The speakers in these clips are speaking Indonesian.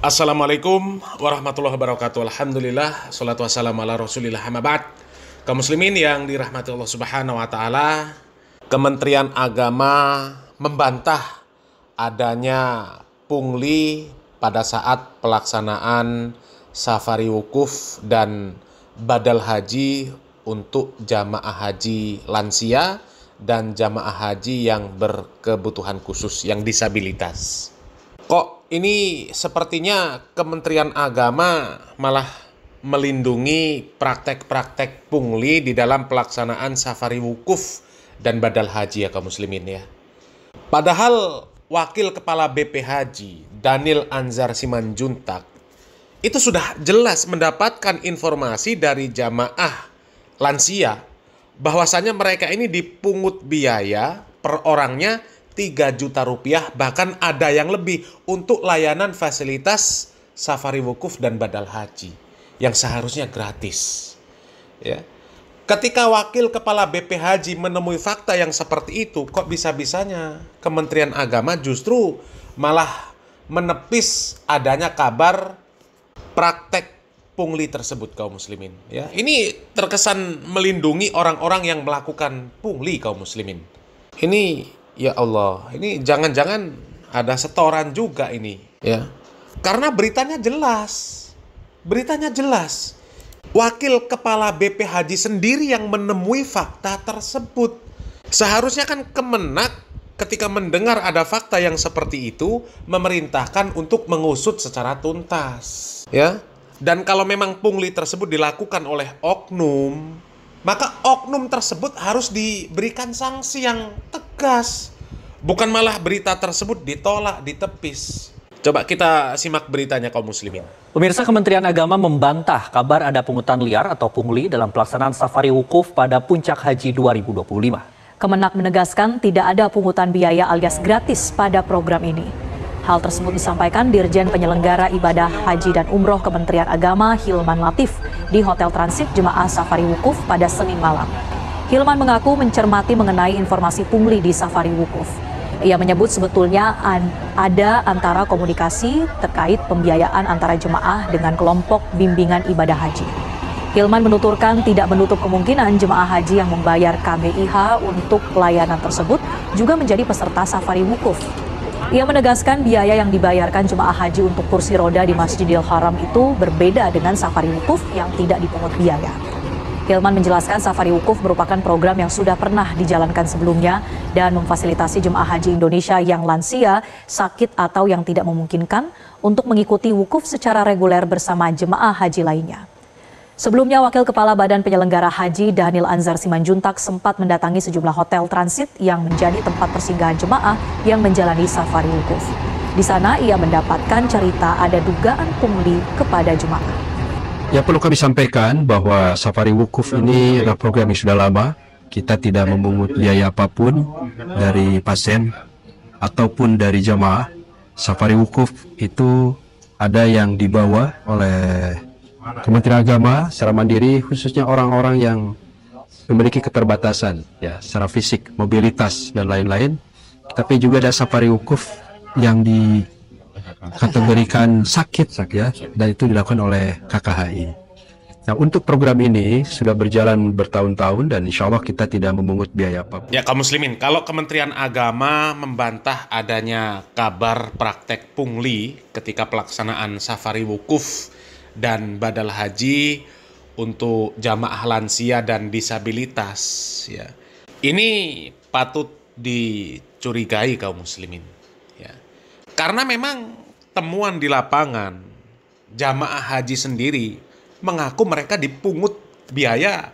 Assalamualaikum warahmatullahi wabarakatuh. Alhamdulillah, salatu wassalamu ala rasulillah, amma ba'd. Kaum muslimin yang dirahmati Allah subhanahu wa ta'ala, Kementerian Agama membantah adanya pungli pada saat pelaksanaan safari wukuf dan badal haji untuk jamaah haji lansia dan jamaah haji yang berkebutuhan khusus, yang disabilitas. Kok ini sepertinya Kementerian Agama malah melindungi praktek-praktek pungli di dalam pelaksanaan safari wukuf dan badal haji ya kaum muslimin ya. Padahal Wakil Kepala BP Haji Dhanil Anzar Simanjuntak itu sudah jelas mendapatkan informasi dari jamaah lansia bahwasanya mereka ini dipungut biaya per orangnya 3 juta rupiah, bahkan ada yang lebih untuk layanan fasilitas safari wukuf dan badal haji yang seharusnya gratis. Ya. Ketika Wakil Kepala BP Haji menemui fakta yang seperti itu, kok bisa-bisanya Kementerian Agama justru malah menepis adanya kabar praktek pungli tersebut kaum muslimin. Ya. Ini terkesan melindungi orang-orang yang melakukan pungli kaum muslimin. Ini ya Allah, ini jangan-jangan ada setoran juga ini, ya. Karena beritanya jelas. Beritanya jelas. Wakil Kepala BP Haji sendiri yang menemui fakta tersebut. Seharusnya kan Kemenak ketika mendengar ada fakta yang seperti itu memerintahkan untuk mengusut secara tuntas, ya. Dan kalau memang pungli tersebut dilakukan oleh oknum, maka oknum tersebut harus diberikan sanksi yang tegas. Bukan malah berita tersebut ditolak, ditepis. Coba kita simak beritanya kaum muslimin. Pemirsa, Kementerian Agama membantah kabar ada pungutan liar atau pungli dalam pelaksanaan safari wukuf pada Puncak Haji 2025. Kemenak menegaskan tidak ada pungutan biaya alias gratis pada program ini. Hal tersebut disampaikan Dirjen Penyelenggara Ibadah Haji dan Umroh Kementerian Agama Hilman Latif di Hotel Transit Jemaah Safari Wukuf pada Senin malam. Hilman mengaku mencermati mengenai informasi pungli di safari wukuf. Ia menyebut sebetulnya ada antara komunikasi terkait pembiayaan antara jemaah dengan kelompok bimbingan ibadah haji. Hilman menuturkan tidak menutup kemungkinan jemaah haji yang membayar KBIH untuk pelayanan tersebut juga menjadi peserta safari wukuf. Ia menegaskan biaya yang dibayarkan jemaah haji untuk kursi roda di Masjidil Haram itu berbeda dengan safari wukuf yang tidak dipungut biaya. Hilman menjelaskan safari wukuf merupakan program yang sudah pernah dijalankan sebelumnya dan memfasilitasi jemaah haji Indonesia yang lansia, sakit atau yang tidak memungkinkan untuk mengikuti wukuf secara reguler bersama jemaah haji lainnya. Sebelumnya, Wakil Kepala Badan Penyelenggara Haji Dhanil Anzar Simanjuntak sempat mendatangi sejumlah hotel transit yang menjadi tempat persinggahan jemaah yang menjalani safari wukuf. Di sana ia mendapatkan cerita ada dugaan pungli kepada jemaah. Ya, perlu kami sampaikan bahwa safari wukuf ini adalah program yang sudah lama. Kita tidak memungut biaya apapun dari pasien ataupun dari jemaah. Safari wukuf itu ada yang dibawa oleh Kementerian Agama secara mandiri, khususnya orang-orang yang memiliki keterbatasan ya secara fisik, mobilitas dan lain-lain. Tapi juga ada safari wukuf yang dikategorikan sakit ya, dan itu dilakukan oleh KKHI. Nah, untuk program ini sudah berjalan bertahun-tahun dan insya Allah kita tidak memungut biaya apapun. Ya kaum muslimin, kalau Kementerian Agama membantah adanya kabar praktek pungli ketika pelaksanaan safari wukuf dan badal haji untuk jamaah lansia dan disabilitas, ya, ini patut dicurigai kaum muslimin, ya. Karena memang temuan di lapangan jamaah haji sendiri mengaku mereka dipungut biaya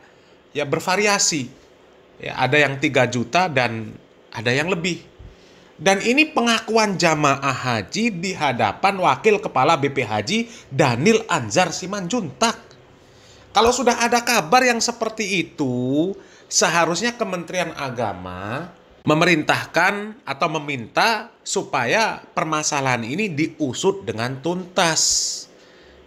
ya bervariasi, ya, ada yang 3 juta dan ada yang lebih. Dan ini pengakuan jamaah haji di hadapan Wakil Kepala BP Haji Dhanil Anzar Simanjuntak. Kalau sudah ada kabar yang seperti itu, seharusnya Kementerian Agama memerintahkan atau meminta supaya permasalahan ini diusut dengan tuntas.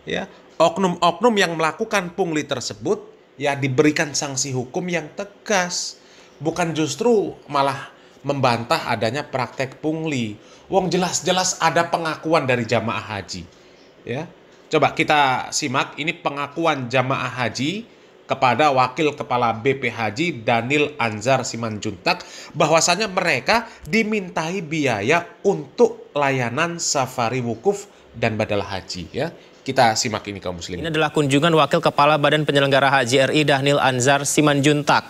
Ya, oknum-oknum yang melakukan pungli tersebut ya diberikan sanksi hukum yang tegas, bukan justru malah membantah adanya praktek pungli. Wong jelas-jelas ada pengakuan dari jamaah haji. Ya. Coba kita simak, ini pengakuan jamaah haji kepada Wakil Kepala BP Haji Dhanil Anzar Simanjuntak bahwasanya mereka dimintai biaya untuk layanan safari wukuf dan badal haji. Ya. Kita simak ini kaum muslimin. Ini adalah kunjungan Wakil Kepala Badan Penyelenggara Haji RI Dhanil Anzar Simanjuntak.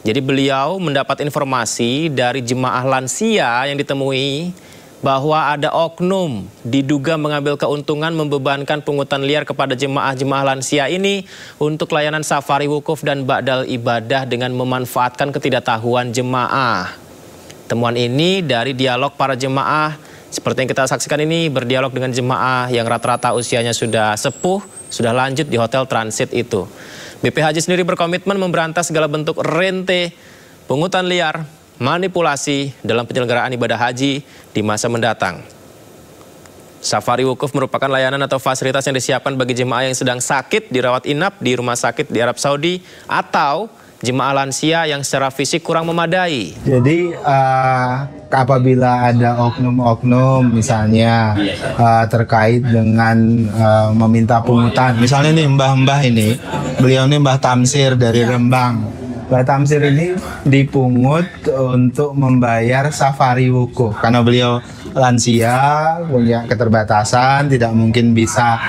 Jadi beliau mendapat informasi dari jemaah lansia yang ditemui bahwa ada oknum diduga mengambil keuntungan membebankan pungutan liar kepada jemaah-jemaah lansia ini untuk layanan safari wukuf dan ba'dal ibadah dengan memanfaatkan ketidaktahuan jemaah. Temuan ini dari dialog para jemaah seperti yang kita saksikan ini, berdialog dengan jemaah yang rata-rata usianya sudah sepuh, sudah lanjut di hotel transit itu. BP Haji sendiri berkomitmen memberantas segala bentuk rente, pungutan liar, manipulasi dalam penyelenggaraan ibadah haji di masa mendatang. Safari wukuf merupakan layanan atau fasilitas yang disiapkan bagi jemaah yang sedang sakit dirawat inap di rumah sakit di Arab Saudi atau jemaah lansia yang secara fisik kurang memadai. Jadi apabila ada oknum-oknum misalnya terkait dengan meminta pungutan, misalnya nih mbah-mbah ini, beliau ini Mbah Tamsir dari Rembang. Mbah Tamsir ini dipungut untuk membayar safari wukuf karena beliau lansia, punya keterbatasan, tidak mungkin bisa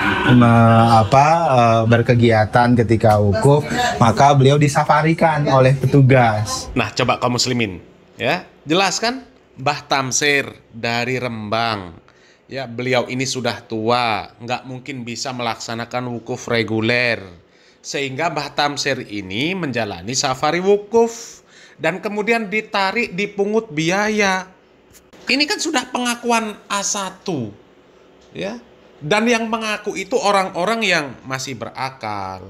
berkegiatan ketika wukuf, maka beliau disafarikan oleh petugas. Nah, coba kaum muslimin, ya, jelas kan? Mbah Tamsir dari Rembang, ya, beliau ini sudah tua, nggak mungkin bisa melaksanakan wukuf reguler. Sehingga Mbah Tamsir ini menjalani safari wukuf dan kemudian dipungut biaya. Ini kan sudah pengakuan A1, ya. Dan yang mengaku itu orang-orang yang masih berakal.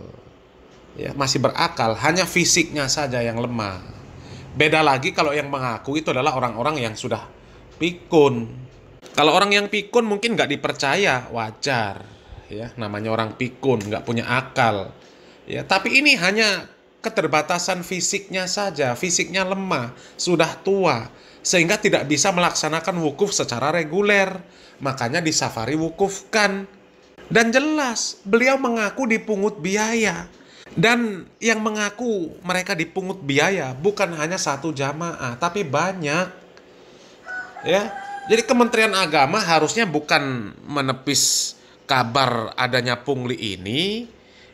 Ya, masih berakal, hanya fisiknya saja yang lemah. Beda lagi kalau yang mengaku itu adalah orang-orang yang sudah pikun. Kalau orang yang pikun mungkin nggak dipercaya, wajar. Ya, namanya orang pikun, nggak punya akal. Ya, tapi ini hanya keterbatasan fisiknya saja, fisiknya lemah, sudah tua, sehingga tidak bisa melaksanakan wukuf secara reguler. Makanya disafari wukufkan. Dan jelas, beliau mengaku dipungut biaya. Dan yang mengaku mereka dipungut biaya bukan hanya satu jamaah, tapi banyak. Ya, jadi Kementerian Agama harusnya bukan menepis kabar adanya pungli ini,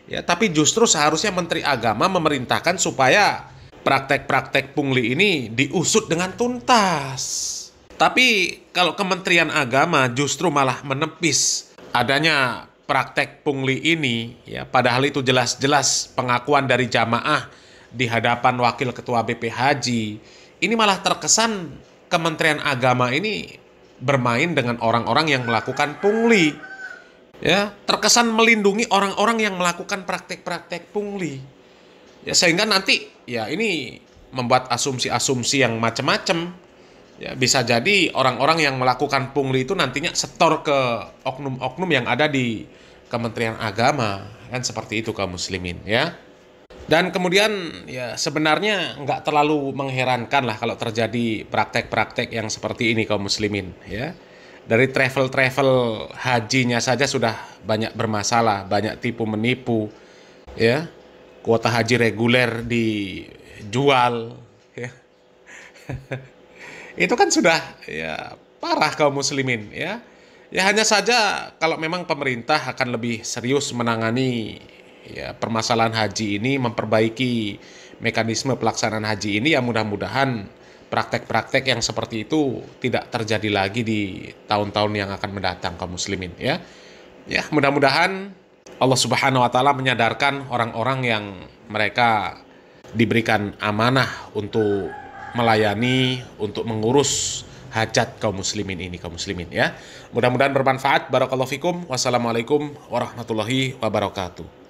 ya, tapi justru seharusnya Menteri Agama memerintahkan supaya praktek-praktek pungli ini diusut dengan tuntas. Tapi kalau Kementerian Agama justru malah menepis adanya praktek pungli ini, ya, padahal itu jelas-jelas pengakuan dari jamaah di hadapan Wakil Ketua BP Haji, ini malah terkesan Kementerian Agama ini bermain dengan orang-orang yang melakukan pungli. Ya, terkesan melindungi orang-orang yang melakukan praktek-praktek pungli. Ya, sehingga nanti ya ini membuat asumsi-asumsi yang macam-macam. Ya, bisa jadi orang-orang yang melakukan pungli itu nantinya setor ke oknum-oknum yang ada di Kementerian Agama. Kan seperti itu kaum muslimin, ya. Dan kemudian ya sebenarnya nggak terlalu mengherankan lah kalau terjadi praktek-praktek yang seperti ini kaum muslimin, ya. Dari travel hajinya saja sudah banyak bermasalah, banyak tipu menipu, ya. Kuota haji reguler dijual, ya. Itu kan sudah ya parah kaum muslimin, ya. Ya hanya saja kalau memang pemerintah akan lebih serius menangani ya permasalahan haji ini, memperbaiki mekanisme pelaksanaan haji ini, ya mudah-mudahan praktek-praktek yang seperti itu tidak terjadi lagi di tahun-tahun yang akan mendatang kaum muslimin, ya. Ya, mudah-mudahan Allah Subhanahu wa taala menyadarkan orang-orang yang mereka diberikan amanah untuk melayani, untuk mengurus hajat kaum muslimin ini, kaum muslimin, ya. Mudah-mudahan bermanfaat. Barakallahu fikum. Wassalamualaikum warahmatullahi wabarakatuh.